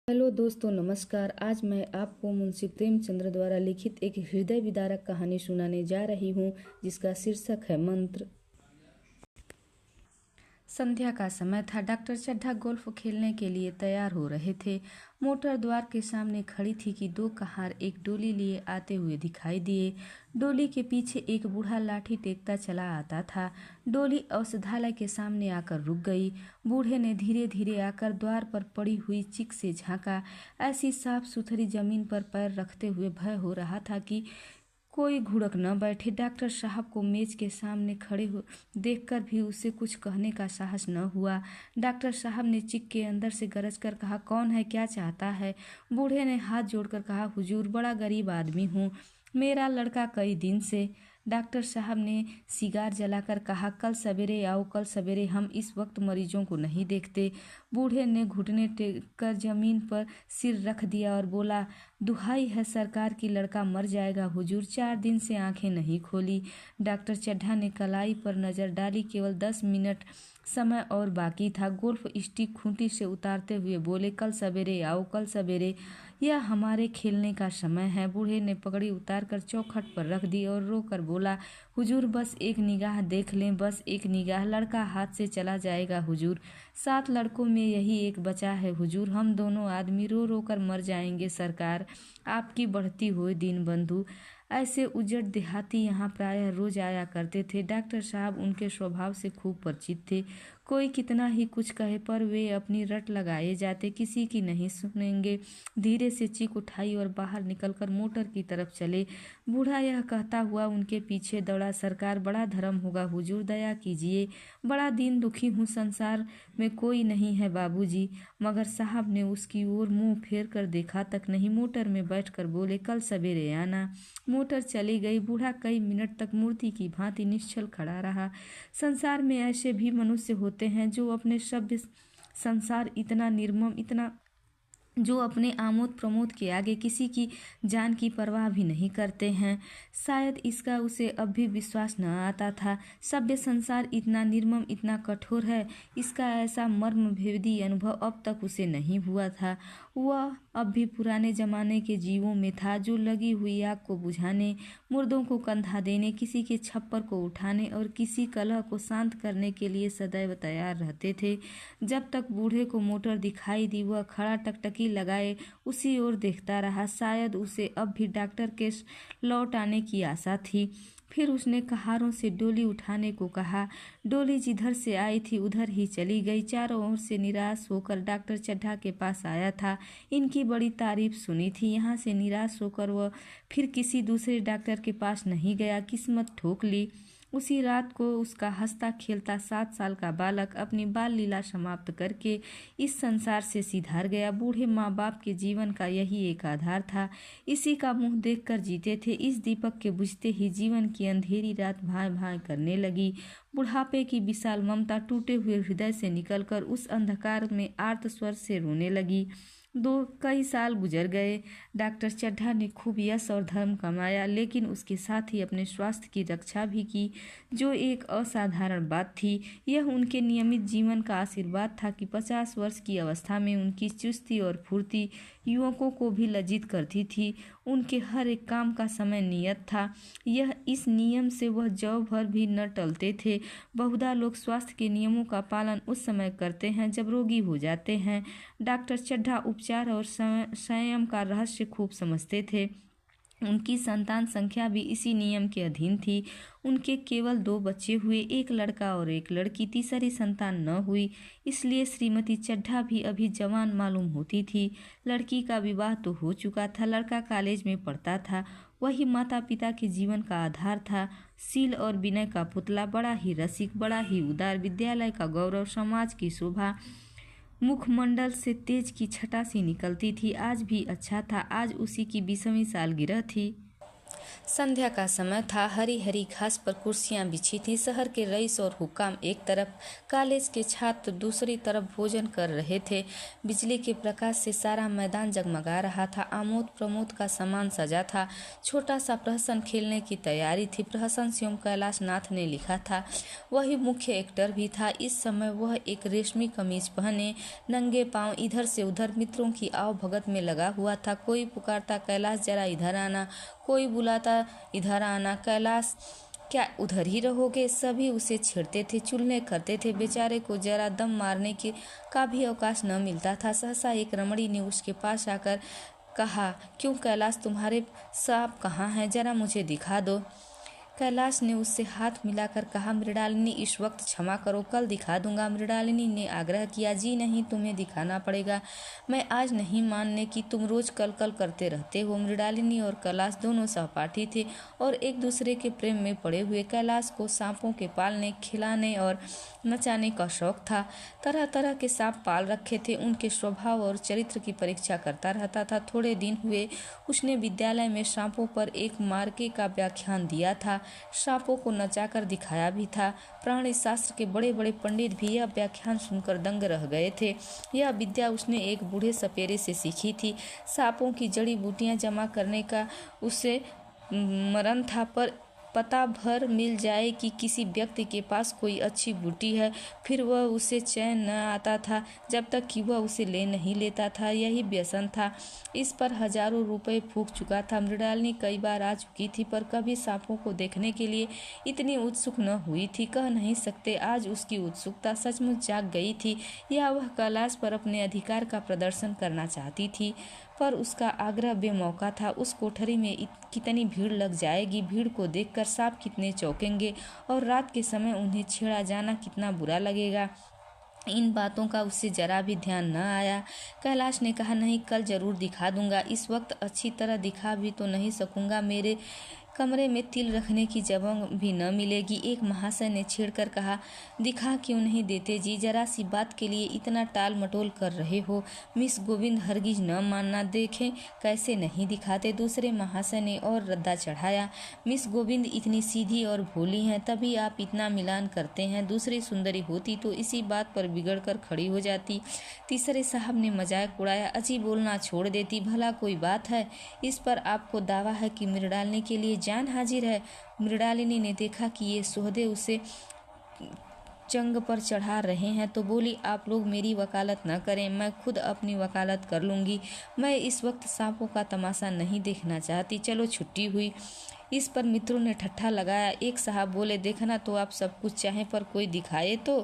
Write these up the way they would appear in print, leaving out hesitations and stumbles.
Hello दोस्तों, नमस्कार। आज मैं आपको मुंशी प्रेमचंद्र द्वारा लिखित एक हृदय विदारक कहानी सुनाने जा रही हूँ, जिसका शीर्षक है मंत्र। संध्या का समय था। डॉक्टर चड्ढा गोल्फ खेलने के लिए तैयार हो रहे थे। मोटर द्वार के सामने खड़ी थी कि दो कहार एक डोली लिए आते हुए दिखाई दिए। डोली के पीछे एक बूढ़ा लाठी टेकता चला आता था। डोली औषधालय के सामने आकर रुक गई। बूढ़े ने धीरे धीरे आकर द्वार पर पड़ी हुई चिक से झांका। ऐसी साफ सुथरी जमीन पर पैर रखते हुए भय हो रहा था कि कोई घुड़क न बैठे। डॉक्टर साहब को मेज के सामने खड़े हो देखकर भी उसे कुछ कहने का साहस न हुआ। डॉक्टर साहब ने चिक के अंदर से गरज कर कहा, कौन है, क्या चाहता है? बूढ़े ने हाथ जोड़कर कहा, हुजूर, बड़ा गरीब आदमी हूँ, मेरा लड़का कई दिन से। डॉक्टर साहब ने सिगार जलाकर कहा, कल सवेरे आओ, कल सवेरे, हम इस वक्त मरीजों को नहीं देखते। बूढ़े ने घुटने टेक कर जमीन पर सिर रख दिया और बोला, दुहाई है सरकार की, लड़का मर जाएगा हुजूर, 4 दिन से आंखें नहीं खोली। डॉक्टर चड्ढा ने कलाई पर नजर डाली। केवल 10 मिनट समय और बाकी था। गोल्फ स्टिक खूंटी से उतारते हुए बोले, कल सवेरे आओ, कल सवेरे, यह हमारे खेलने का समय है। बूढ़े ने पगड़ी उतारकर चौखट पर रख दी और रो कर बोला, हुजूर, बस एक निगाह देख लें, बस एक निगाह, लड़का हाथ से चला जाएगा हुजूर। 7 लड़कों में यही एक बचा है हुजूर, हम दोनों आदमी रो रो कर मर जाएंगे सरकार, आपकी बढ़ती हुई दीनबंधु। ऐसे उजड़ देहाती यहाँ प्रायः रोज आया करते थे। डॉक्टर साहब उनके स्वभाव से खूब परिचित थे। कोई कितना ही कुछ कहे पर वे अपनी रट लगाए जाते, किसी की नहीं सुनेंगे। धीरे से चीख उठाई और बाहर निकलकर मोटर की तरफ चले। बूढ़ा यह कहता हुआ उनके पीछे दौड़ा, सरकार, बड़ा धर्म होगा हुजूर, दया कीजिए, बड़ा दीन दुखी हूँ, संसार में कोई नहीं है बाबूजी। मगर साहब ने उसकी ओर मुंह फेर कर देखा तक नहीं। मोटर में बैठकर बोले, कल सवेरे आना। मोटर चली गई। बूढ़ा कई मिनट तक मूर्ति की भांति निश्चल खड़ा रहा। संसार में ऐसे भी मनुष्य होते हैं जो अपने सभ्य संसार इतना निर्मम, इतना जो अपने आमोद प्रमोद के आगे किसी की जान की परवाह भी नहीं करते हैं। शायद इसका उसे अब भी विश्वास न आता था। सभ्य संसार इतना निर्मम, इतना कठोर है, इसका ऐसा मर्मभेदी अनुभव अब तक उसे नहीं हुआ था। वह अब भी पुराने जमाने के जीवों में था, जो लगी हुई आग को बुझाने, मुर्दों को कंधा देने, किसी के छप्पर को उठाने और किसी कलह को शांत करने के लिए सदैव तैयार रहते थे। जब तक बूढ़े को मोटर दिखाई दी, वह खड़ा टकटकी लगाए उसी ओर देखता रहा। शायद उसे अब भी डॉक्टर के लौट आने की आशा थी। फिर उसने कहारों से डोली उठाने को कहा। डोली जिधर से आई थी उधर ही चली गई। चारों ओर से निराश होकर डॉक्टर चड्ढा के पास आया था। इनकी बड़ी तारीफ सुनी थी। यहाँ से निराश होकर वह फिर किसी दूसरे डॉक्टर के पास नहीं गया। किस्मत ठोक ली। उसी रात को उसका हंसता खेलता 7 साल का बालक अपनी बाल लीला समाप्त करके इस संसार से सिधार गया। बूढ़े माँ बाप के जीवन का यही एक आधार था। इसी का मुंह देखकर जीते थे। इस दीपक के बुझते ही जीवन की अंधेरी रात भाए भाए करने लगी। बुढ़ापे की विशाल ममता टूटे हुए हृदय से निकलकर उस अंधकार में आर्त स्वर से रोने लगी। कई साल गुजर गए। डॉक्टर चड्ढा ने खूब यश और धर्म कमाया, लेकिन उसके साथ ही अपने स्वास्थ्य की रक्षा भी की, जो एक असाधारण बात थी। यह उनके नियमित जीवन का आशीर्वाद था कि 50 वर्ष की अवस्था में उनकी चुस्ती और फुर्ती युवकों को भी लज्जित करती थी। उनके हर एक काम का समय नियत था। इस नियम से वह जौ भर भी न टलते थे। बहुधा लोग स्वास्थ्य के नियमों का पालन उस समय करते हैं जब रोगी हो जाते हैं। डॉक्टर चड्ढा उपचार और संयम का रहस्य खूब समझते थे। उनकी संतान संख्या भी इसी नियम के अधीन थी। उनके केवल 2 बच्चे हुए, एक लड़का और एक लड़की। तीसरी संतान न हुई, इसलिए श्रीमती चड्ढा भी अभी जवान मालूम होती थी। लड़की का विवाह तो हो चुका था, लड़का कॉलेज में पढ़ता था। वही माता पिता के जीवन का आधार था। शील और विनय का पुतला, बड़ा ही रसिक, बड़ा ही उदार, विद्यालय का गौरव, समाज की शोभा, मुखमंडल से तेज की छटा सी निकलती थी। आज भी अच्छा था। आज उसी की 20वीं सालगिरह थी। संध्या का समय था। हरी हरी घास पर कुर्सियां बिछी थीं। शहर के रईस और हुक्काम एक तरफ, कॉलेज के छात्र दूसरी तरफ भोजन कर रहे थे। बिजली के प्रकाश से सारा मैदान जगमगा रहा था। आमोद प्रमोद का सामान सजा था। छोटा सा प्रहसन खेलने की तैयारी थी। प्रहसन स्वयं कैलाश नाथ ने लिखा था। वही मुख्य एक्टर भी था। इस समय वह एक रेशमी कमीज पहने नंगे पांव इधर से उधर मित्रों की आवभगत में लगा हुआ था। कोई पुकारता, कैलाश जरा इधर आना। कोई बुलाता, इधर आना। कैलाश, क्या उधर ही रहोगे? सभी उसे छेड़ते थे, चुलने करते थे। बेचारे को जरा दम मारने का भी अवकाश न मिलता था। सहसा एक रमणी ने उसके पास आकर कहा, क्यों कैलाश, तुम्हारे सांप कहाँ हैं? जरा मुझे दिखा दो। कैलाश ने उससे हाथ मिलाकर कहा, मृणालिनी, इस वक्त क्षमा करो, कल दिखा दूंगा। मृणालिनी ने आग्रह किया, जी नहीं, तुम्हें दिखाना पड़ेगा। मैं आज नहीं मानने की, तुम रोज कल कल करते रहते हो। मृणालिनी और कैलाश दोनों सहपाठी थे और एक दूसरे के प्रेम में पड़े हुए। कैलाश को सांपों के पालने, खिलाने और नचाने का शौक था। तरह तरह के सांप पाल रखे थे। उनके स्वभाव और चरित्र की परीक्षा करता रहता था। थोड़े दिन हुए उसने विद्यालय में सांपों पर एक मार्के का व्याख्यान दिया था। सांपों को नचाकर दिखाया भी था। प्राणी शास्त्र के बड़े बड़े पंडित भी यह व्याख्यान सुनकर दंग रह गए थे। यह विद्या उसने एक बूढ़े सपेरे से सीखी थी। सांपों की जड़ी बूटियां जमा करने का उसे मरण था, पर पता भर मिल जाए कि किसी व्यक्ति के पास कोई अच्छी बूटी है, फिर वह उसे चैन न आता था जब तक कि वह उसे ले नहीं लेता था। यही व्यसन था। इस पर हजारों रुपए फूंक चुका था। मृणालिनी कई बार आ चुकी थी, पर कभी सांपों को देखने के लिए इतनी उत्सुक न हुई थी। कह नहीं सकते आज उसकी उत्सुकता सचमुच जाग गई थी या वह कैलाश पर अपने अधिकार का प्रदर्शन करना चाहती थी। पर उसका आग्रह बेमौका था। उस कोठरी में कितनी भीड़ लग जाएगी, भीड़ को देखकर सांप कितने चौंकेंगे और रात के समय उन्हें छेड़ा जाना कितना बुरा लगेगा। इन बातों का उससे जरा भी ध्यान न आया। कैलाश ने कहा, नहीं, कल जरूर दिखा दूंगा। इस वक्त अच्छी तरह दिखा भी तो नहीं सकूंगा। मेरे कमरे में तिल रखने की जगह भी न मिलेगी। एक महाशय ने छेड़कर कहा, दिखा क्यों नहीं देते जी? जरा सी बात के लिए इतना टाल मटोल कर रहे हो। मिस गोविंद हरगिज न मानना, देखें कैसे नहीं दिखाते। दूसरे महाशय ने और रद्दा चढ़ाया, मिस गोविंद इतनी सीधी और भोली हैं, तभी आप इतना मिलान करते हैं। दूसरी सुंदरी होती तो इसी बात पर बिगड़ कर खड़ी हो जाती। तीसरे साहब ने मजाक उड़ाया, अजी बोलना छोड़ देती, भला कोई बात है? इस पर आपको दावा है कि मृणालिनी के लिए जान हाजिर है। मृणालिनी ने देखा कि ये सोहदे उसे चंग पर चढ़ा रहे हैं तो बोली, आप लोग मेरी वकालत न करें, मैं खुद अपनी वकालत कर लूंगी। मैं इस वक्त सांपों का तमाशा नहीं देखना चाहती। चलो, छुट्टी हुई। इस पर मित्रों ने ठट्ठा लगाया। एक साहब बोले, देखना तो आप सब कुछ चाहें, पर कोई दिखाए तो।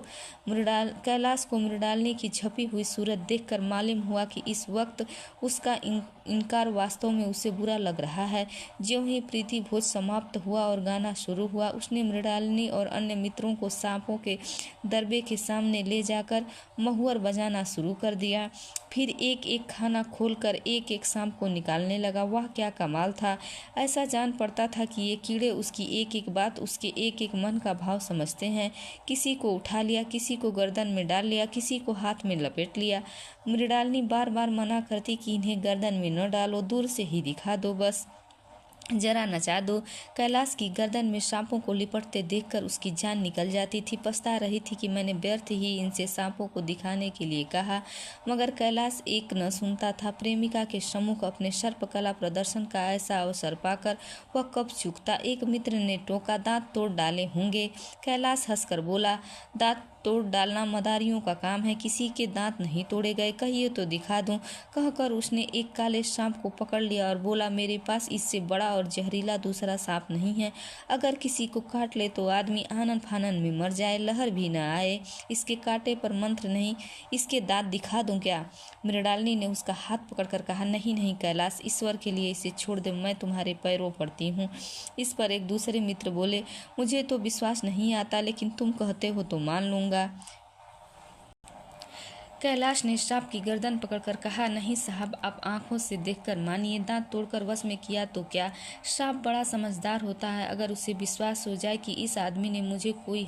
कैलाश को मृणालिनी की छपी हुई सूरत देखकर मालूम हुआ कि इस वक्त उसका इनकार वास्तव में उसे बुरा लग रहा है। ज्यों ही प्रीति भोज समाप्त हुआ और गाना शुरू हुआ, उसने मृणालिनी और अन्य मित्रों को सांपों के दरबे के सामने ले जाकर महुअर बजाना शुरू कर दिया। फिर एक एक खाना खोलकर एक एक सांप को निकालने लगा। वह क्या कमाल था! ऐसा जान पड़ता था कि ये कीड़े उसकी एक एक बात, उसके एक एक मन का भाव समझते हैं। किसी को उठा लिया, किसी को गर्दन में डाल लिया, किसी को हाथ में लपेट लिया। मृणालिनी बार बार मना करती कि इन्हें गर्दन में न डालो, दूर से ही दिखा दो, बस जरा नचा दो। कैलाश की गर्दन में सांपों को लिपटते देखकर उसकी जान निकल जाती थी। पछता रही थी कि मैंने व्यर्थ ही इनसे सांपों को दिखाने के लिए कहा, मगर कैलाश एक न सुनता था। प्रेमिका के सम्मुख अपने सर्पकला प्रदर्शन का ऐसा अवसर पाकर वह कब चूकता। एक मित्र ने टोका, दांत तोड़ डाले होंगे। कैलाश हंसकर बोला, दांत तोड़ डालना मदारियों का काम है, किसी के दांत नहीं तोड़े गए, कहिए तो दिखा दूं। कहकर उसने एक काले सांप को पकड़ लिया और बोला, मेरे पास इससे बड़ा और जहरीला दूसरा सांप नहीं है। अगर किसी को काट ले तो आदमी आनन फानन में मर जाए, लहर भी न आए। इसके कांटे पर मंत्र नहीं, इसके दांत दिखा दूं क्या? मृणालिनी ने उसका हाथ पकड़कर कहा, नहीं नहीं कैलाश, ईश्वर के लिए इसे छोड़ दे, मैं तुम्हारे पैरों पड़ती हूँ। इस पर एक दूसरे मित्र बोले, मुझे तो विश्वास नहीं आता, लेकिन तुम कहते हो तो मान लूंगा। कैलाश ने सांप की गर्दन पकड़कर कहा, नहीं साहब, आप आंखों से देखकर मानिए, दांत तोड़कर वश में किया तो क्या। सांप बड़ा समझदार होता है। अगर उसे विश्वास हो जाए कि इस आदमी से मुझे कोई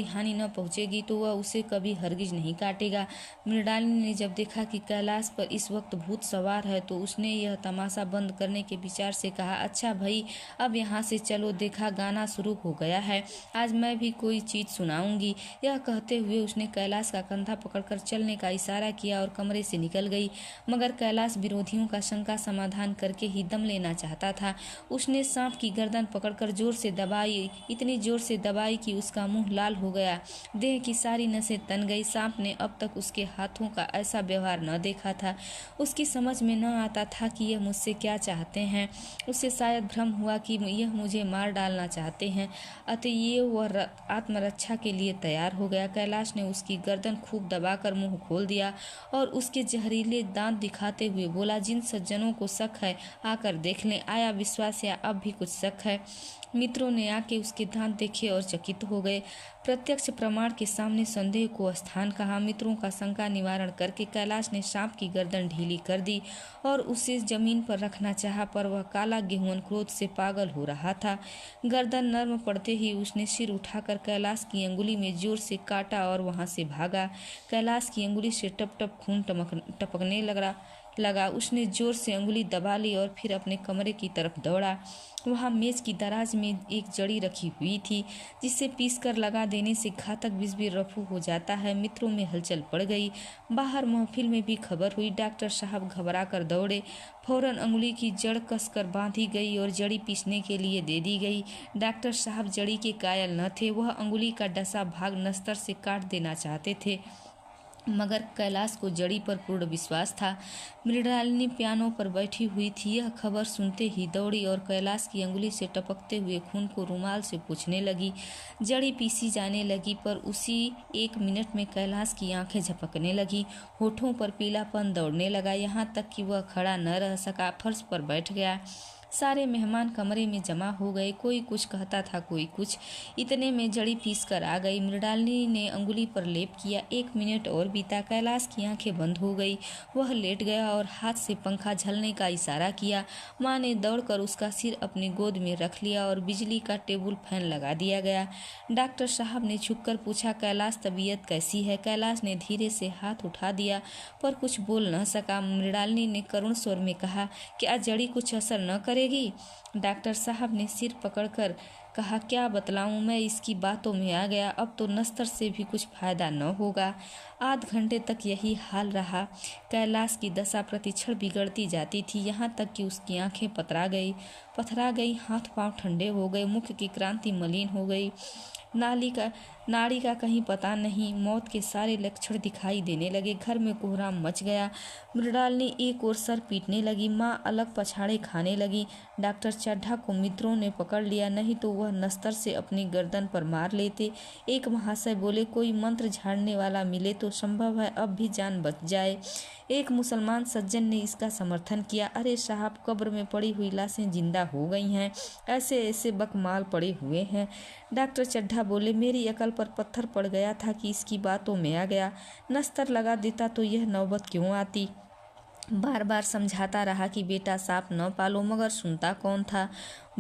हानि न पहुंचेगी तो वह उसे कभी हरगिज नहीं काटेगा। मृणालिनी ने जब देखा कि कैलाश पर इस वक्त भूत सवार है तो उसने यह तमाशा बंद करने के विचार से कहा, अच्छा भाई, अब यहाँ से चलो, देखा गाना शुरू हो गया है, आज मैं भी कोई चीज सुनाऊंगी। यह कहते हुए उसने कैलाश का कंधा पकड़कर चलने का इशारा किया और कमरे से निकल गई। मगर कैलाश विरोधियों का शंका समाधान करके ही दम लेना चाहता था। उसने सांप की गर्दन पकड़कर जोर से दबाई, इतनी जोर से दबाई कि उसका मुंह लाल हो गया, देह की सारी नसें तन गई। सांप ने अब तक उसके हाथों का ऐसा व्यवहार न देखा था। उसकी समझ में न आता था कि यह मुझसे क्या चाहते हैं। उसे शायद भ्रम हुआ कि यह मुझे मार डालना चाहते हैं, अतएव वह आत्मरक्षा के लिए तैयार हो गया। कैलाश ने उसकी गर्दन खूब दबाकर मुंह खोल दिया और उसके जहरीले दांत दिखाते हुए बोला, जिन सज्जनों को शक है आकर देख लें, आया विश्वास या अब भी कुछ शक है। मित्रों ने आके उसके दांत देखे और चकित हो गए। प्रत्यक्ष प्रमाण के सामने संदेह को स्थान कहा। मित्रों का शंका निवारण करके कैलाश ने सांप की गर्दन ढीली कर दी और उसे जमीन पर रखना चाहा, पर वह काला गेहुअन क्रोध से पागल हो रहा था। गर्दन नर्म पड़ते ही उसने सिर उठाकर कैलाश की अंगुली में जोर से काटा और वहां से भागा। कैलाश की अंगुली से टप टप खून टपकने लगा। उसने जोर से अंगुली दबा ली और फिर अपने कमरे की तरफ दौड़ा। वहां मेज की दराज में एक जड़ी रखी हुई थी, जिसे पीसकर लगा देने से घातक विष भी रफू हो जाता है। मित्रों में हलचल पड़ गई। बाहर महफिल में भी खबर हुई। डॉक्टर साहब घबरा कर दौड़े। फौरन अंगुली की जड़ कसकर बांधी गई और जड़ी पीसने के लिए दे दी गई। डॉक्टर साहब जड़ी के कायल न थे। वह अंगुली का डसा भाग नस्तर से काट देना चाहते थे, मगर कैलाश को जड़ी पर पूर्ण विश्वास था। मृणालिनी पियानो पर बैठी हुई थी। यह खबर सुनते ही दौड़ी और कैलाश की अंगुली से टपकते हुए खून को रुमाल से पोंछने लगी। जड़ी पीसी जाने लगी, पर उसी 1 मिनट में कैलाश की आंखें झपकने लगी, होठों पर पीलापन दौड़ने लगा, यहाँ तक कि वह खड़ा न रह सका, फर्श पर बैठ गया। सारे मेहमान कमरे में जमा हो गए। कोई कुछ कहता था, कोई कुछ। इतने में जड़ी पीस कर आ गई। मृणालिनी ने अंगुली पर लेप किया। 1 मिनट और बीता। कैलाश की आंखें बंद हो गई। वह लेट गया और हाथ से पंखा झलने का इशारा किया। माँ ने दौड़कर उसका सिर अपनी गोद में रख लिया और बिजली का टेबल फैन लगा दिया गया। डॉक्टर साहब ने झुककर पूछा, कैलाश तबीयत कैसी है? कैलाश ने धीरे से हाथ उठा दिया, पर कुछ बोल न सका। मृणालिनी ने करुण स्वर में कहा, क्या जड़ी कुछ असर न करेगी? डॉक्टर साहब ने सिर पकड़कर कहा, क्या बतलाऊं, मैं इसकी बातों में आ गया। अब तो नस्तर से भी कुछ फायदा न होगा। आध घंटे तक यही हाल रहा। कैलाश की दशा प्रतिक्षण बिगड़ती जाती थी, यहाँ तक कि उसकी आंखें पथरा गई, हाथ पांव ठंडे हो गए, मुख की क्रांति मलिन हो गई, नाड़ी का कहीं पता नहीं। मौत के सारे लक्षण दिखाई देने लगे। घर में कोहराम मच गया। मृणालिनी एक ओर सर पीटने लगी। माँ अलग पछाड़े खाने लगी। डॉक्टर चड्ढा को मित्रों ने पकड़ लिया, नहीं तो वह नस्तर से अपनी गर्दन पर मार लेते। एक महाशय बोले, कोई मंत्र झाड़ने वाला मिले तो संभव है अब भी जान बच जाए। एक मुसलमान सज्जन ने इसका समर्थन किया, अरे साहब, कब्र में पड़ी हुई लाशें जिंदा हो गई हैं, ऐसे ऐसे बकमाल पड़े हुए हैं। डॉक्टर चड्ढा बोले, मेरी अकल पर पत्थर पड़ गया था कि इसकी बातों में आ गया। नस्तर लगा देता तो यह नौबत क्यों आती। बार बार समझाता रहा कि बेटा सांप न पालो, मगर सुनता कौन था।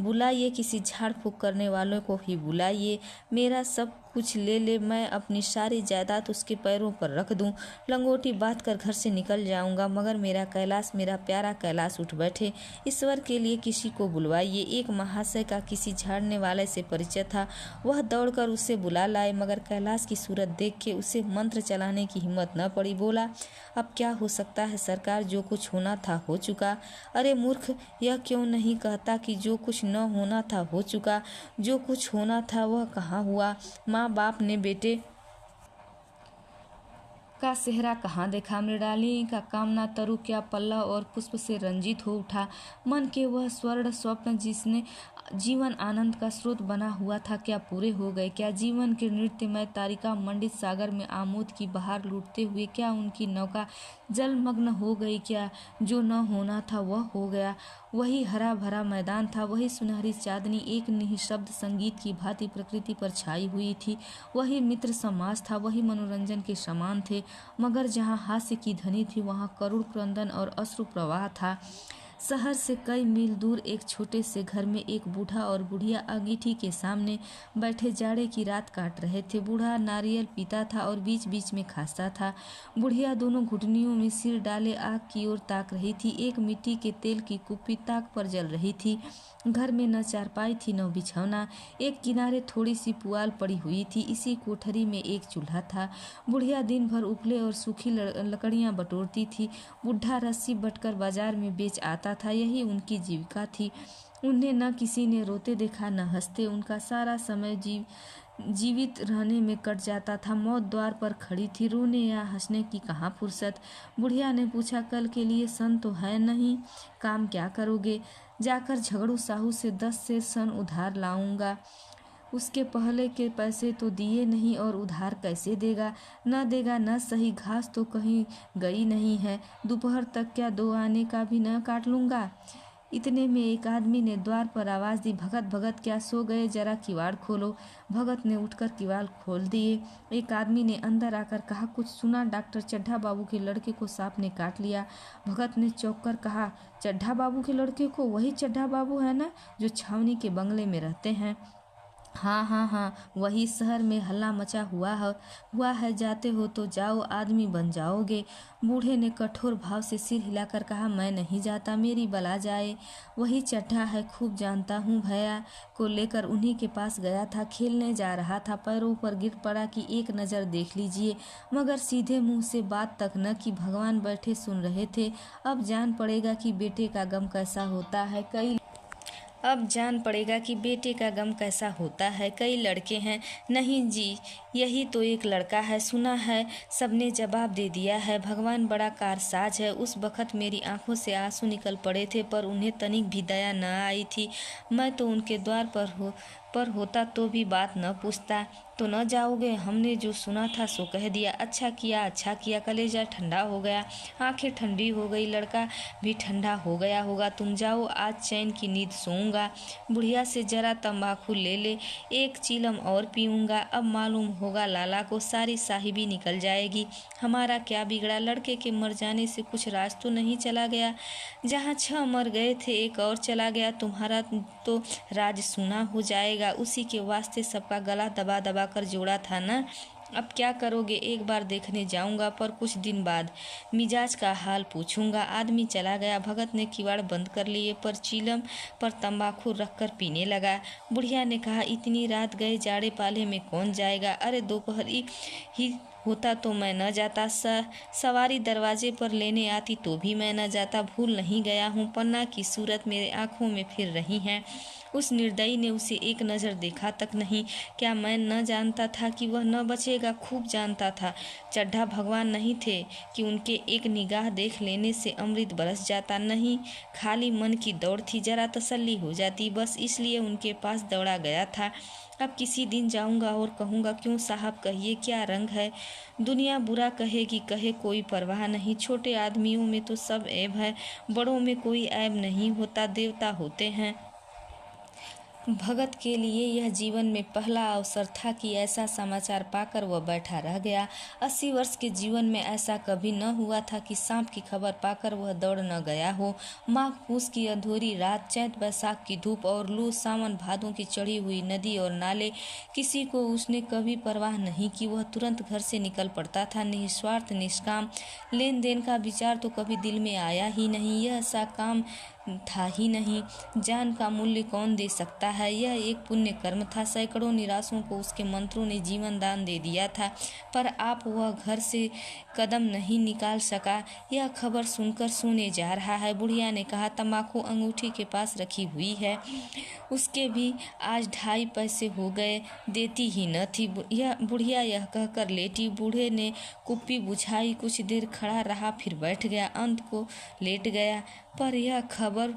बुलाइए, किसी झाड़ फूक करने वालों को ही बुलाइए, मेरा सब कुछ ले ले, मैं अपनी सारी जायदाद उसके पैरों पर रख दूं, लंगोटी बांध कर घर से निकल जाऊंगा, मगर मेरा कैलाश, मेरा प्यारा कैलाश उठ बैठे। ईश्वर के लिए किसी को बुलवाइए। एक महाशय का किसी झाड़ने वाले से परिचय था। वह दौड़कर उसे बुला लाए, मगर कैलाश की सूरत देख के उसे मंत्र चलाने की हिम्मत न पड़ी। बोला, अब क्या हो सकता है सरकार, जो कुछ होना था हो चुका। अरे मूर्ख, यह क्यों नहीं कहता कि जो कुछ न होना था हो चुका। जो कुछ होना था वह कहाँ हुआ। माँ बाप ने बेटे का सेहरा कहाँ देखा। मृणालिनी का कामना तरु क्या पल्लव और पुष्प से रंजित हो उठा। मन के वह स्वर्ण स्वप्न जिसने जीवन आनंद का स्रोत बना हुआ था क्या पूरे हो गए। क्या जीवन के नृत्यमय तारिका मंडित सागर में आमोद की बहार लूटते हुए क्या उनकी नौका जलमग्न हो गई। क्या जो न होना था वह हो गया। वही हरा भरा मैदान था, वही सुनहरी चांदनी एक निःशब्द संगीत की भांति प्रकृति पर छाई हुई थी। वही मित्र समाज था, वही मनोरंजन के समान थे। मगर जहाँ हास्य की ध्वनि थी वहाँ करुण क्रंदन और अश्रु प्रवाह था। शहर से कई मील दूर एक छोटे से घर में एक बूढ़ा और बुढ़िया अंगीठी के सामने बैठे जाड़े की रात काट रहे थे। बूढ़ा नारियल पीता था और बीच बीच में खांसता था। बुढ़िया दोनों घुटनियों में सिर डाले आग की ओर ताक रही थी। एक मिट्टी के तेल की कुप्पी ताक पर जल रही थी। घर में न चारपाई थी न बिछौना। एक किनारे थोड़ी सी पुआल पड़ी हुई थी। इसी कोठरी में एक चूल्हा था। बुढ़िया दिन भर उपले और सूखी लकड़ियां बटोरती थी। बुढ़ा रस्सी बटकर बाजार में बेच आता था। यही उनकी जीविका थी। उन्हें न किसी ने रोते देखा न हंसते। उनका सारा समय जीवित रहने में कट जाता था। मौत द्वार पर खड़ी थी, रोने या हंसने की कहाँ फुर्सत। बुढ़िया ने पूछा, कल के लिए सन तो है नहीं, काम क्या करोगे। जाकर झगड़ू साहू से 10 सेर सन उधार लाऊंगा। उसके पहले के पैसे तो दिए नहीं और उधार कैसे देगा। न देगा न सही, घास तो कहीं गई नहीं है। दोपहर तक क्या 2 आने का भी न काट लूँगा। इतने में एक आदमी ने द्वार पर आवाज़ दी, भगत भगत क्या सो गए, जरा किवाड़ खोलो। भगत ने उठकर किवाड़ खोल दिए। एक आदमी ने अंदर आकर कहा, कुछ सुना। डॉक्टर चड्ढा बाबू के लड़के को सांप ने काट लिया। भगत ने चौंक कर कहा, चड्ढा बाबू के लड़के को? वही चड्ढा बाबू है ना जो छावनी के बंगले में रहते हैं? हाँ, वही। शहर में हल्ला मचा हुआ है। जाते हो तो जाओ, आदमी बन जाओगे। बूढ़े ने कठोर भाव से सिर हिलाकर कहा, मैं नहीं जाता, मेरी बला जाए। वही चड्ढा है, खूब जानता हूँ। भैया को लेकर उन्हीं के पास गया था, खेलने जा रहा था। पैरों पर गिर पड़ा कि एक नज़र देख लीजिए, मगर सीधे मुंह से बात तक न कि। भगवान बैठे सुन रहे थे। अब जान पड़ेगा कि बेटे का गम कैसा होता है। कई लड़के हैं। नहीं जी, यही तो एक लड़का है। सुना है, सबने जवाब दे दिया है। भगवान बड़ा कारसाज है। उस वक्त मेरी आंखों से आंसू निकल पड़े थे, पर उन्हें तनिक भी दया न आई थी। मैं तो उनके द्वार पर होता तो भी बात न पूछता। तो न जाओगे? हमने जो सुना था सो कह दिया। अच्छा किया, कलेजा ठंडा हो गया, आंखें ठंडी हो गई, लड़का भी ठंडा हो गया होगा। तुम जाओ, आज चैन की नींद सोऊंगा। बुढ़िया से जरा तंबाकू ले, एक चीलम और पीऊंगा। अब मालूम होगा लाला को, सारी साहिबी निकल जाएगी। हमारा क्या बिगड़ा? लड़के के मर जाने से कुछ राज तो नहीं चला गया। जहाँ 6 मर गए थे एक और चला गया। तुम्हारा तो राज सूना हो जाएगा। उसी के वास्ते सबका गला दबा कर जोड़ा था ना। अब क्या करोगे? एक बार देखने जाऊंगा, पर कुछ दिन बाद मिजाज का हाल पूछूंगा। आदमी चला गया। भगत ने किवाड़ बंद कर लिए, पर चीलम पर तंबाकू रखकर पीने लगा। बुढ़िया ने कहा, इतनी रात गए जाड़े पाले में कौन जाएगा? अरे दोपहरी ही होता तो मैं न जाता। सवारी दरवाजे पर लेने आती तो भी मैं न जाता। भूल नहीं गया हूँ। पन्ना की सूरत मेरे आंखों में फिर रही है। उस निर्दयी ने उसे एक नज़र देखा तक नहीं। क्या मैं न जानता था कि वह न बचेगा? खूब जानता था। चड्ढा भगवान नहीं थे कि उनके एक निगाह देख लेने से अमृत बरस जाता। नहीं, खाली मन की दौड़ थी, जरा तसल्ली हो जाती, बस इसलिए उनके पास दौड़ा गया था। अब किसी दिन जाऊंगा और कहूँगा, क्यों साहब कहिए, क्या रंग है? दुनिया बुरा कहेगी, कहे, कोई परवाह नहीं। छोटे आदमियों में तो सब ऐब है, बड़ों में कोई ऐब नहीं होता, देवता होते हैं। भगत के लिए यह जीवन में पहला अवसर था कि ऐसा समाचार पाकर वह बैठा रह गया। 80 वर्ष के जीवन में ऐसा कभी न हुआ था कि सांप की खबर पाकर वह दौड़ न गया हो। माघ पूस की अधूरी रात, चैत बैसाख की धूप और लू, सावन भादों की चढ़ी हुई नदी और नाले, किसी को उसने कभी परवाह नहीं की। वह तुरंत घर से निकल पड़ता था, निस्वार्थ निष्काम। लेन देन का विचार तो कभी दिल में आया ही नहीं। यह सा काम था ही नहीं। जान का मूल्य कौन दे सकता है? यह एक पुण्य कर्म था। सैकड़ों निराशों को उसके मंत्रों ने जीवन दान दे दिया था, पर आप वह घर से कदम नहीं निकाल सका। यह खबर सुनकर सोने जा रहा है। बुढ़िया ने कहा, तम्बाकू अंगूठी के पास रखी हुई है, उसके भी आज 2.5 पैसे हो गए, देती ही न थी। बुढ़िया यह कहकर लेटी। बूढ़े ने कुप्पी बुझाई, कुछ देर खड़ा रहा, फिर बैठ गया, अंत को लेट गया। पर यह खबर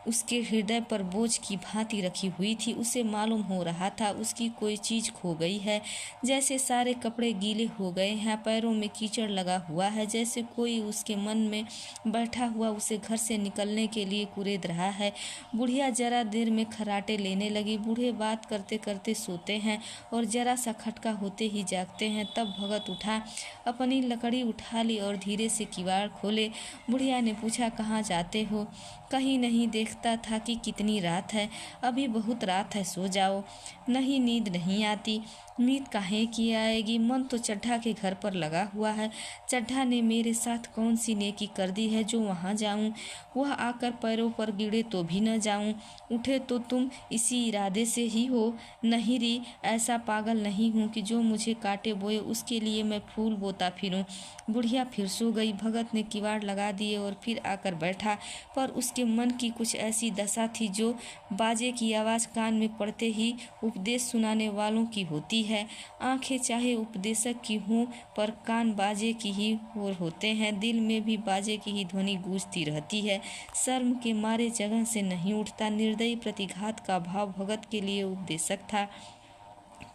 उसके हृदय पर बोझ की भांति रखी हुई थी। उसे मालूम हो रहा था उसकी कोई चीज खो गई है, जैसे सारे कपड़े गीले हो गए हैं, पैरों में कीचड़ लगा हुआ है, जैसे कोई उसके मन में बैठा हुआ उसे घर से निकलने के लिए कुरेद रहा है। बुढ़िया जरा देर में खर्राटे लेने लगी। बूढ़े बात करते करते सोते हैं और जरा सा खटका होते ही जागते हैं। तब भगत उठा, अपनी लकड़ी उठा ली और धीरे से किवाड़ खोले। बुढ़िया ने पूछा, कहाँ जाते हो? कहीं नहीं, देखता था कि कितनी रात है, अभी बहुत रात है, सो जाओ। नहीं, नींद नहीं आती। नींद काहे की आएगी? मन तो चड्ढा के घर पर लगा हुआ है। चड्ढा ने मेरे साथ कौन सी नेकी कर दी है जो वहाँ जाऊँ? वह आकर पैरों पर गिरे तो भी न जाऊँ। उठे तो तुम इसी इरादे से ही हो? नहीं री, ऐसा पागल नहीं हूँ कि जो मुझे काटे बोए उसके लिए मैं फूल बोता फिरूँ। बुढ़िया फिर सो गई। भगत ने किवाड़ लगा दिए और फिर आकर बैठा, पर उसके मन की कुछ ऐसी दशा थी जो बाजे की आवाज़ कान में पड़ते ही उपदेश सुनाने वालों की होती है। आंखें चाहे उपदेशक की हों, पर कान बाजे की ही ओर होते हैं। दिल में भी बाजे की ही ध्वनि गूंजती रहती है। शर्म के मारे जगह से नहीं उठता। निर्दयी प्रतिघात का भाव भगत के लिए उपदेशक था,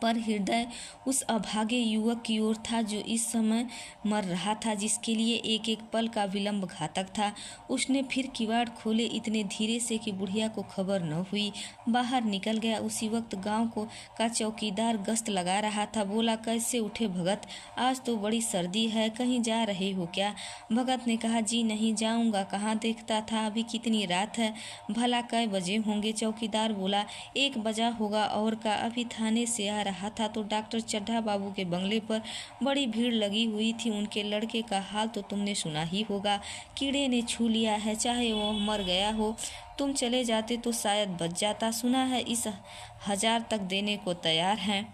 पर हृदय उस अभागे युवक की ओर था जो इस समय मर रहा था, जिसके लिए एक एक पल का विलंब घातक था। उसने फिर किवाड़ खोले इतने धीरे से कि बुढ़िया को खबर न हुई। बाहर निकल गया। उसी वक्त गांव का चौकीदार गश्त लगा रहा था। बोला, कैसे उठे भगत? आज तो बड़ी सर्दी है, कहीं जा रहे हो क्या? भगत ने कहा, जी नहीं, जाऊंगा कहाँ, देखता था अभी कितनी रात है। भला कै बजे होंगे? चौकीदार बोला, 1 बजा होगा और का। अभी थाने से आ रहा था तो डॉक्टर चड्ढा बाबू के बंगले पर बड़ी भीड़ लगी हुई थी। उनके लड़के का हाल तो तुमने सुना ही होगा। कीड़े ने छू लिया है, चाहे वो मर गया हो। तुम चले जाते तो शायद बच जाता। सुना है इस 1000 तक देने को तैयार हैं।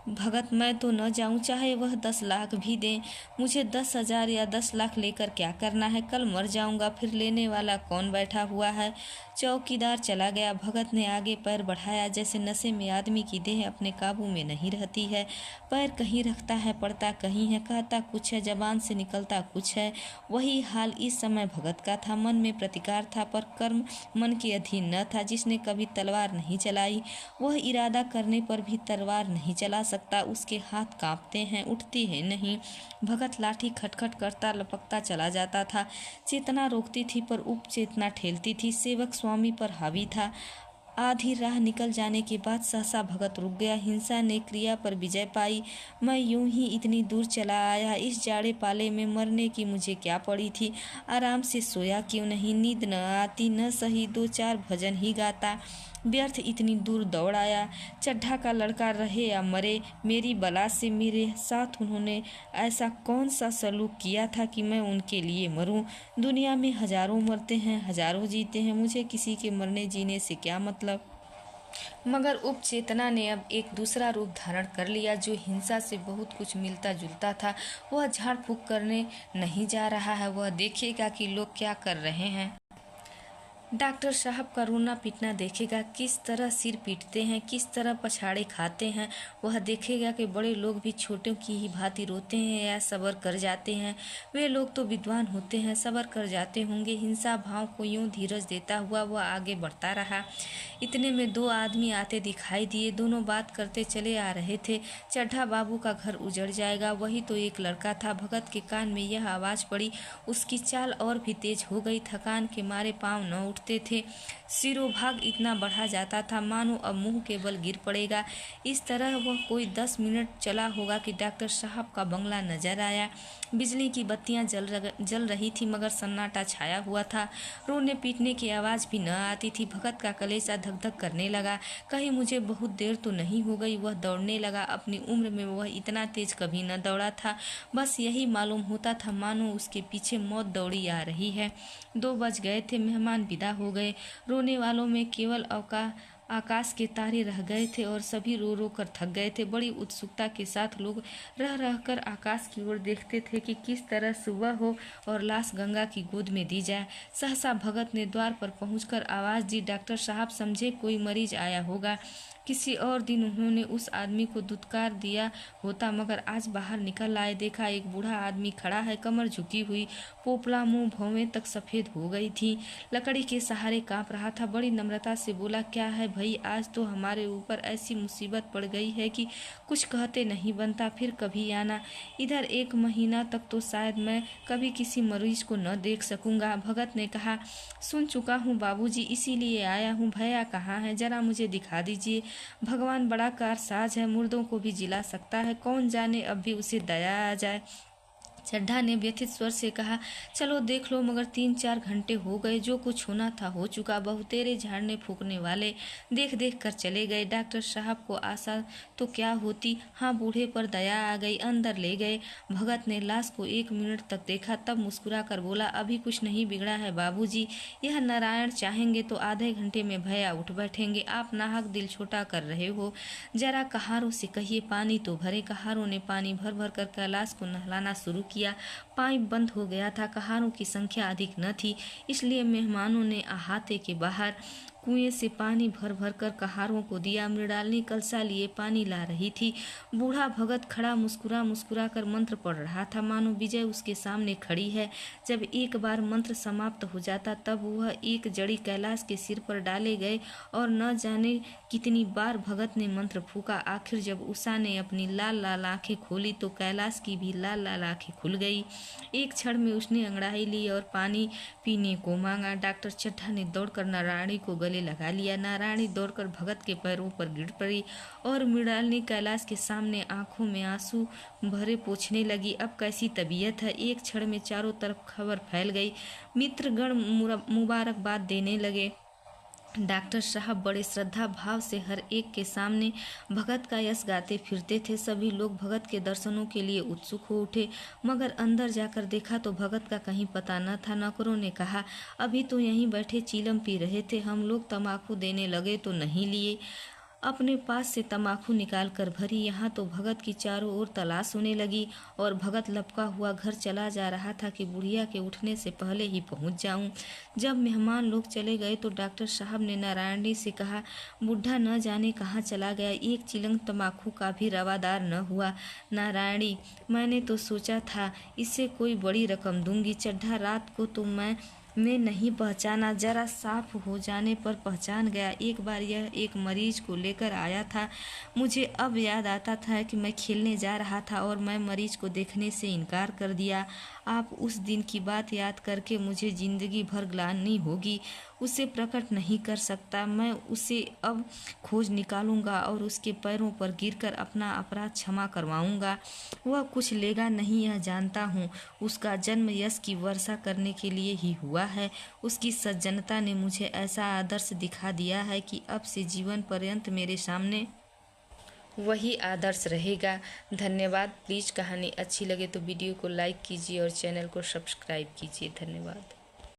भगत, मैं तो न जाऊं, चाहे वह 10 लाख भी दें। मुझे 10,000 या 10 लाख लेकर क्या करना है? कल मर जाऊंगा, फिर लेने वाला कौन बैठा हुआ है? चौकीदार चला गया। भगत ने आगे पैर बढ़ाया। जैसे नशे में आदमी की देह अपने काबू में नहीं रहती है। पैर कहीं रखता है, पड़ता कहीं है, कहता कुछ है, जबान से निकलता कुछ है। वही हाल इस समय भगत का था। मन में प्रतिकार था, पर कर्म मन के अधीन न था। जिसने कभी तलवार नहीं चलाई, वह इरादा करने पर भी तलवार नहीं चला सकता। उसके हाथ कांपते हैं, उठते हैं नहीं। भगत लाठी खटखट करता लपकता चला जाता था। चेतना रोकती थी, पर उपचेतना ठेलती थी। सेवक स्वामी पर हावी था। आधी राह निकल जाने के बाद सहसा भगत रुक गया। हिंसा ने क्रिया पर विजय पाई। मैं यूं ही इतनी दूर चला आया। इस जाड़े पाले में मरने की मुझे क्या पड़ी थी? आराम से सोया क्यों नहीं? नींद न आती? न सही 2-4 भजन ही गाता। व्यर्थ इतनी दूर दौड़ आया। चड्ढा का लड़का रहे या मरे, मेरी बला से मेरे साथ उन्होंने ऐसा कौन सा सलूक किया था कि मैं उनके लिए मरूं? दुनिया में हजारों मरते हैं, हजारों जीते हैं, मुझे किसी के मरने जीने से क्या मतलब? मगर उपचेतना ने अब एक दूसरा रूप धारण कर लिया, जो हिंसा से बहुत कुछ मिलता जुलता था। वह झाड़ फूक करने नहीं जा रहा है। वह देखेगा कि लोग क्या कर रहे हैं। डॉक्टर साहब का रोना पीटना देखेगा, किस तरह सिर पीटते हैं, किस तरह पछाड़े खाते हैं। वह देखेगा कि बड़े लोग भी छोटों की ही भांति रोते हैं या सब्र कर जाते हैं। वे लोग तो विद्वान होते हैं, सब्र कर जाते होंगे। हिंसा भाव को यूं धीरज देता हुआ वह आगे बढ़ता रहा। इतने में 2 आदमी आते दिखाई दिए। दोनों बात करते चले आ रहे थे। चड्ढा बाबू का घर उजड़ जाएगा, वही तो एक लड़का था। भगत के कान में यह आवाज़ पड़ी। उसकी चाल और भी तेज हो गई। थकान के मारे पाँव न उठते थे। सिरोभाग इतना बढ़ा जाता था मानो अब मुंह के बल गिर पड़ेगा। इस तरह वह कोई 10 मिनट चला होगा कि डॉक्टर साहब का बंगला नजर आया। बिजली की बत्तियां जल रही थी, मगर सन्नाटा छाया हुआ था। रोने पीटने की आवाज़ भी न आती थी। भगत का कलेजा धक धक करने लगा। कहीं मुझे बहुत देर तो नहीं हो गई? वह दौड़ने लगा। अपनी उम्र में वह इतना तेज कभी न दौड़ा था। बस यही मालूम होता था मानो उसके पीछे मौत दौड़ी आ रही है। 2 बज गए थे। मेहमान विदा विदा हो गए। रोने वालों में केवल आकाश के तारे रह गए थे और सभी रो रो कर थक गए थे। बड़ी उत्सुकता के साथ लोग रह रह कर आकाश की ओर देखते थे कि किस तरह सुबह हो और लाश गंगा की गोद में दी जाए। सहसा भगत ने द्वार पर पहुंचकर आवाज दी, डॉक्टर साहब, समझे कोई मरीज आया होगा। किसी और दिन उन्होंने उस आदमी को दुत्कार दिया होता, मगर आज बाहर निकल आए, देखा एक बूढ़ा आदमी खड़ा है, कमर झुकी हुई, पोपला मुंह भौवें तक सफेद हो गई थी, लकड़ी के सहारे कांप रहा था। बड़ी नम्रता से बोला, क्या है भाई, आज तो हमारे ऊपर ऐसी मुसीबत पड़ गई है कि कुछ कहते नहीं बनता, फिर कभी आना इधर। 1 महीना तक तो शायद मैं कभी किसी मरीज को न देख सकूंगा। भगत ने कहा, सुन चुका हूँ बाबूजी, इसीलिए आया हूँ। भैया कहाँ है, जरा मुझे दिखा दीजिए। भगवान बड़ा कारसाज है, मुर्दों को भी जिला सकता है, कौन जाने अब भी उसे दया आ जाए। चड्ढा ने व्यथित स्वर से कहा, चलो देख लो, मगर 3-4 घंटे हो गए, जो कुछ होना था हो चुका। बहुतेरे झाड़ने फूकने वाले देख देख कर चले गए। डॉक्टर साहब को आशा तो क्या होती, हाँ, बूढ़े पर दया आ गई, अंदर ले गए। भगत ने लाश को 1 मिनट तक देखा, तब मुस्कुरा कर बोला, अभी कुछ नहीं बिगड़ा है बाबूजी, यह नारायण चाहेंगे तो आधे घंटे में भैया उठ बैठेंगे। आप नाहक दिल छोटा कर रहे हो, जरा कहारों से कहिए पानी तो भरे। कहारों ने पानी भर भर कर कैलाश को नहलाना शुरू किया। पाइप बंद हो गया था। कहारों की संख्या अधिक न थी, इसलिए मेहमानों ने अहाते के बाहर कुएं से पानी भर भर कर कहारों को दिया। मृणालिनी कलसा लिए पानी ला रही थी। बूढ़ा भगत खड़ा मुस्कुरा मुस्कुरा कर मंत्र पढ़ रहा था, मानो विजय उसके सामने खड़ी है। जब एक बार मंत्र समाप्त हो जाता तब वह एक जड़ी कैलाश के सिर पर डाले गए और न जाने कितनी बार भगत ने मंत्र फूका। आखिर जब उषा ने अपनी लाल लाल आंखें खोली तो कैलाश की भी लाल लाल आंखें खुल गई। एक क्षण में उसने अंगड़ाई ली और पानी पीने को मांगा। डॉक्टर चड्ढा ने दौड़कर नारायणी को गले लगा लिया। नारायणी दौड़कर भगत के पैरों पर गिर पड़ी और मृणालिनी कैलाश के सामने आंखों में आंसू भरे पूछने लगी, अब कैसी तबीयत है। एक क्षण में चारों तरफ खबर फैल गई। मित्रगण मुबारकबाद देने लगे। डॉक्टर साहब बड़े श्रद्धा भाव से हर एक के सामने भगत का यश गाते फिरते थे। सभी लोग भगत के दर्शनों के लिए उत्सुक हो उठे, मगर अंदर जाकर देखा तो भगत का कहीं पता न था। नौकरों ने कहा, अभी तो यहीं बैठे चीलम पी रहे थे, हम लोग तम्बाकू देने लगे तो नहीं लिए। अपने पास से तम्बाकू निकाल कर भरी। यहाँ तो भगत की चारों ओर तलाश होने लगी और भगत लपका हुआ घर चला जा रहा था कि बुढ़िया के उठने से पहले ही पहुँच जाऊँ। जब मेहमान लोग चले गए तो डॉक्टर साहब ने नारायणी से कहा, बुढ़ा न जाने कहाँ चला गया, एक चिलंग तम्बाकू का भी रवादार न हुआ। नारायणी, मैंने तो सोचा था इससे कोई बड़ी रकम दूंगी। चड्ढा, रात को तो मैं नहीं पहचाना, जरा साफ हो जाने पर पहचान गया। एक बार यह एक मरीज को लेकर आया था। मुझे अब याद आता था कि मैं खेलने जा रहा था और मैं मरीज को देखने से इनकार कर दिया। आप उस दिन की बात याद करके मुझे जिंदगी भर ग्लानि होगी। उसे प्रकट नहीं कर सकता। मैं उसे अब खोज निकालूंगा और उसके पैरों पर गिरकर अपना अपराध क्षमा करवाऊंगा। वह कुछ लेगा नहीं, यह जानता हूँ। उसका जन्म यश की वर्षा करने के लिए ही हुआ है। उसकी सज्जनता ने मुझे ऐसा आदर्श दिखा दिया है कि अब से जीवन पर्यंत मेरे सामने वही आदर्श रहेगा। धन्यवाद। प्लीज़ कहानी अच्छी लगे तो वीडियो को लाइक कीजिए और चैनल को सब्सक्राइब कीजिए। धन्यवाद।